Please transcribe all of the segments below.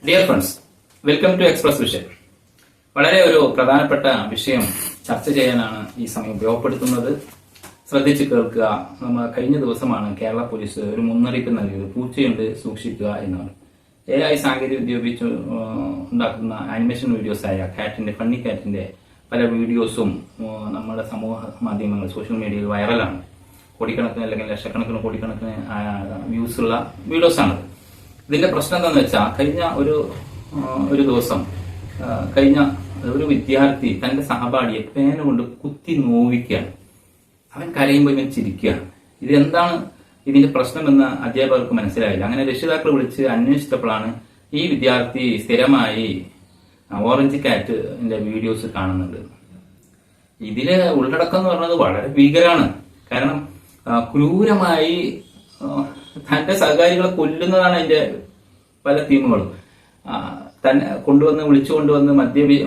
Dear friends, welcome to Express Vision. വളരെ ഒരു പ്രധാനപ്പെട്ട വിഷയം ചർച്ച ചെയ്യാനാണ് ഈ സമയം ഉപയോഗപ്പെടുത്തുന്നത്. ശ്രദ്ധിച്ച് കേൾക്കുക. നമ്മൾ കഴിഞ്ഞ ദിവസമാണ് കേരള പോലീസ് ഒരു മുന്നറിയിപ്പ് നൽകിയത്, പൂച്ചയുണ്ട് സൂക്ഷിക്കുക എന്നാണ്. AI സാങ്കേതിക വിദ്യ ഉപയോഗിച്ച് ഉണ്ടാക്കുന്ന ആനിമേഷൻ വീഡിയോസായ ഫണ്ണി കാറ്റിന്റെ പല വീഡിയോസും നമ്മുടെ സമൂഹ മാധ്യമങ്ങൾ സോഷ്യൽ മീഡിയയിൽ വൈറലാണ്. കോടിക്കണക്കിന് അല്ലെങ്കിൽ ലക്ഷക്കണക്കിന് കോടിക്കണക്കിന് വ്യൂസ് ഉള്ള വീഡിയോസാണ്. ഇതിന്റെ പ്രശ്നം എന്താണെന്ന് വെച്ചാൽ കഴിഞ്ഞ ഒരു ദിവസം ഒരു വിദ്യാർത്ഥി തന്റെ സഹപാഠിയെ പേന കൊണ്ട് കുത്തി നോവിക്കുകയാണ്. അവൻ കരയുമ്പോൾ ഇവൻ ചിരിക്കുകയാണ്. ഇതെന്താണ് ഇതിന്റെ പ്രശ്നമെന്ന് അധ്യാപകർക്ക് മനസ്സിലായില്ല. അങ്ങനെ രക്ഷിതാക്കൾ വിളിച്ച് അന്വേഷിച്ചപ്പോഴാണ് ഈ വിദ്യാർത്ഥി സ്ഥിരമായി ഓറഞ്ച് കാറ്റിന്റെ വീഡിയോസ് കാണുന്നുണ്ട്. ഇതില് ഉള്ളടക്കം എന്ന് പറയുന്നത് വളരെ ഭീകരമാണ്. കാരണം ക്രൂരമായി തന്റെ സഹകാരികളെ കൊല്ലുന്നതാണ് അതിന്റെ പല തീമുകളും. തന്നെ വിളിച്ചു കൊണ്ടുവന്ന്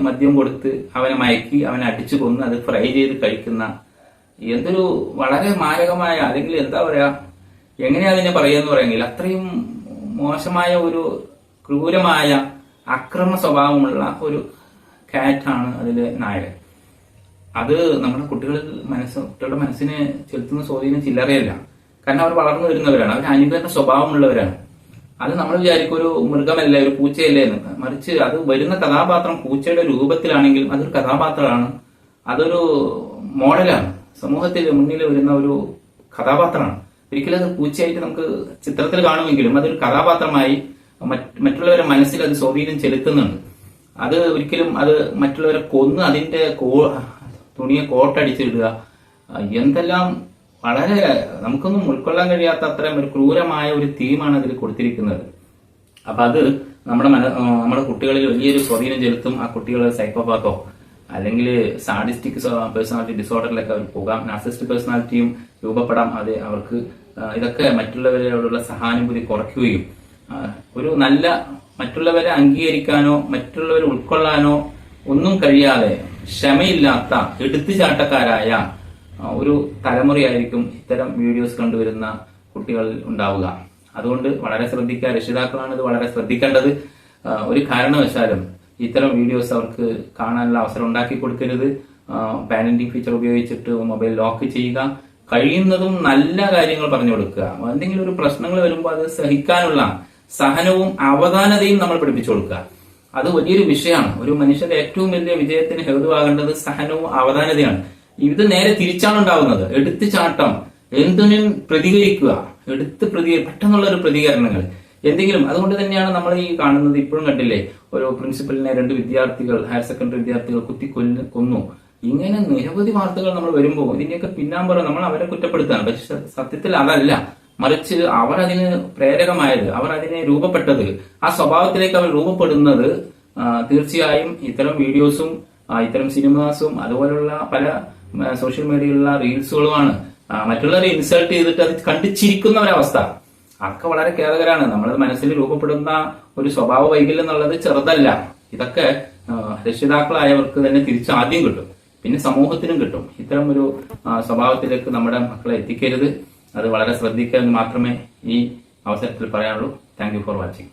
മദ്യം കൊടുത്ത് അവനെ മയക്കി അവനെ അടിച്ചു കൊന്ന് അത് ഫ്രൈ ചെയ്ത് കഴിക്കുന്ന എന്തൊരു വളരെ മാരകമായ, അല്ലെങ്കിൽ എന്താ പറയാ, എങ്ങനെയാ അതിനെ പറയാന്ന് പറയുമെങ്കിൽ അത്രയും മോശമായ ഒരു ക്രൂരമായ അക്രമ സ്വഭാവമുള്ള ഒരു കാറ്റാണ് അതിലെ നായകൻ. അത് നമ്മുടെ കുട്ടികളുടെ മനസ്സിനെ ചെലുത്തുന്ന സ്വാധീനം ചില്ലറയല്ല. കാരണം അവർ വളർന്നു വരുന്നവരാണ്, അവർ അനുകരണ സ്വഭാവമുള്ളവരാണ്. അത് നമ്മൾ വിചാരിക്കും ഒരു മൃഗമല്ലേ, ഒരു പൂച്ചയല്ലേ എന്ന്. മറിച്ച് അത് വരുന്ന കഥാപാത്രം പൂച്ചയുടെ രൂപത്തിലാണെങ്കിലും അതൊരു കഥാപാത്രമാണ്, അതൊരു മോഡലാണ്, സമൂഹത്തിൽ മുന്നിൽ വരുന്ന ഒരു കഥാപാത്രമാണ്. ഒരിക്കലും അത് പൂച്ചയായിട്ട് നമുക്ക് ചിത്രത്തിൽ കാണുമെങ്കിലും അതൊരു കഥാപാത്രമായി മറ്റുള്ളവരുടെ മനസ്സിൽ അത് സ്വാധീനം ചെലുത്തുന്നുണ്ട്. അത് ഒരിക്കലും അത് മറ്റുള്ളവരെ കൊന്ന് അതിന്റെ തുണിയെ കോട്ടടിച്ചിടുക, എന്തെല്ലാം വളരെ നമുക്കൊന്നും ഉൾക്കൊള്ളാൻ കഴിയാത്ത അത്രയും ഒരു ക്രൂരമായ ഒരു തീമാണ് അതിൽ കൊടുത്തിരിക്കുന്നത്. അപ്പൊ അത് നമ്മുടെ കുട്ടികളിൽ വലിയൊരു സ്വാധീനം ചെലുത്തും. ആ കുട്ടികൾ സൈക്കോപാത്തോ അല്ലെങ്കിൽ സാഡിസ്റ്റിക് പേഴ്സണാലിറ്റി ഡിസോർഡറിലൊക്കെ അവർ പോകാം, നാർസിസ്റ്റിക് പേഴ്സണാലിറ്റിയും രൂപപ്പെടാം. അത് അവർക്ക് ഇതൊക്കെ മറ്റുള്ളവരോടുള്ള സഹാനുഭൂതി കുറയ്ക്കുകയും ഒരു നല്ല മറ്റുള്ളവരെ അംഗീകരിക്കാനോ മറ്റുള്ളവരെ ഉൾക്കൊള്ളാനോ ഒന്നും കഴിയാതെ ക്ഷമയില്ലാത്ത എടുത്തുചാട്ടക്കാരായ ഒരു തലമുറയായിരിക്കും ഇത്തരം വീഡിയോസ് കണ്ടുവരുന്ന കുട്ടികളിൽ ഉണ്ടാവുക. അതുകൊണ്ട് വളരെ ശ്രദ്ധിക്കുക. രക്ഷിതാക്കളാണ് ഇത് വളരെ ശ്രദ്ധിക്കേണ്ടത്. ഒരു കാരണവശാലും ഇത്തരം വീഡിയോസ് അവർക്ക് കാണാനുള്ള അവസരം ഉണ്ടാക്കി കൊടുക്കരുത്. പാരന്റിംഗ് ഫീച്ചർ ഉപയോഗിച്ചിട്ട് മൊബൈൽ ലോക്ക് ചെയ്യുക. കഴിയുന്നതും നല്ല കാര്യങ്ങൾ പറഞ്ഞു കൊടുക്കുക. എന്തെങ്കിലും ഒരു പ്രശ്നങ്ങൾ വരുമ്പോൾ അത് സഹിക്കാനുള്ള സഹനവും അവധാനതയും നമ്മൾ പഠിപ്പിച്ചു കൊടുക്കുക. അത് വലിയൊരു വിഷയമാണ്. ഒരു മനുഷ്യന്റെ ഏറ്റവും വലിയ വിജയത്തിന് ഹേതുവാകേണ്ടത് സഹനവും അവധാനതയാണ്. ഇത് നേരെ തിരിച്ചാണ് ഉണ്ടാവുന്നത്. എടുത്തുചാട്ടം, എന്തിനും പ്രതികരിക്കുക, പെട്ടെന്നുള്ള ഒരു പ്രതികരണങ്ങൾ എന്തെങ്കിലും. അതുകൊണ്ട് തന്നെയാണ് നമ്മൾ ഈ കാണുന്നത്. ഇപ്പോഴും കണ്ടില്ലേ, ഒരു പ്രിൻസിപ്പലിനെ 2 വിദ്യാർത്ഥികൾ, ഹയർ സെക്കൻഡറി വിദ്യാർത്ഥികൾ കൊന്നു. ഇങ്ങനെ നിരവധി വാർത്തകൾ നമ്മൾ വരുമ്പോൾ ഇതിന്റെയൊക്കെ പിന്നാമ്പുറം നമ്മൾ അവരെ കുറ്റപ്പെടുത്തുകയാണ്. പക്ഷെ സത്യത്തിൽ അതല്ല, മറിച്ച് അവർ അതിന് പ്രേരകമായത്, അവർ അതിനെ രൂപപ്പെട്ടത്, ആ സ്വഭാവത്തിലേക്ക് അവർ രൂപപ്പെടുന്നത് തീർച്ചയായും ഇത്തരം വീഡിയോസും ഇത്തരം സിനിമാസും അതുപോലുള്ള പല സോഷ്യൽ മീഡിയയിലുള്ള റീൽസുകളുമാണ്. മറ്റുള്ളവരെ ഇൻസൾട്ട് ചെയ്തിട്ട് അത് കണ്ടിച്ചിരിക്കുന്ന ഒരവസ്ഥ, അതൊക്കെ വളരെ ഖേദകരമാണ്. നമ്മുടെ മനസ്സിൽ രൂപപ്പെടുന്ന ഒരു സ്വഭാവ വൈകല്യം എന്നുള്ളത് ചെറുതല്ല. ഇതൊക്കെ രക്ഷിതാക്കളായവർക്ക് തന്നെ തിരിച്ചാദ്യം കിട്ടും, പിന്നെ സമൂഹത്തിനും കിട്ടും. ഇത്തരം ഒരു സ്വഭാവത്തിലേക്ക് നമ്മുടെ മക്കളെ എത്തിക്കരുത്. അത് വളരെ ശ്രദ്ധിക്കുക എന്ന് മാത്രമേ ഈ അവസരത്തിൽ പറയാനുള്ളൂ. Thank you for watching.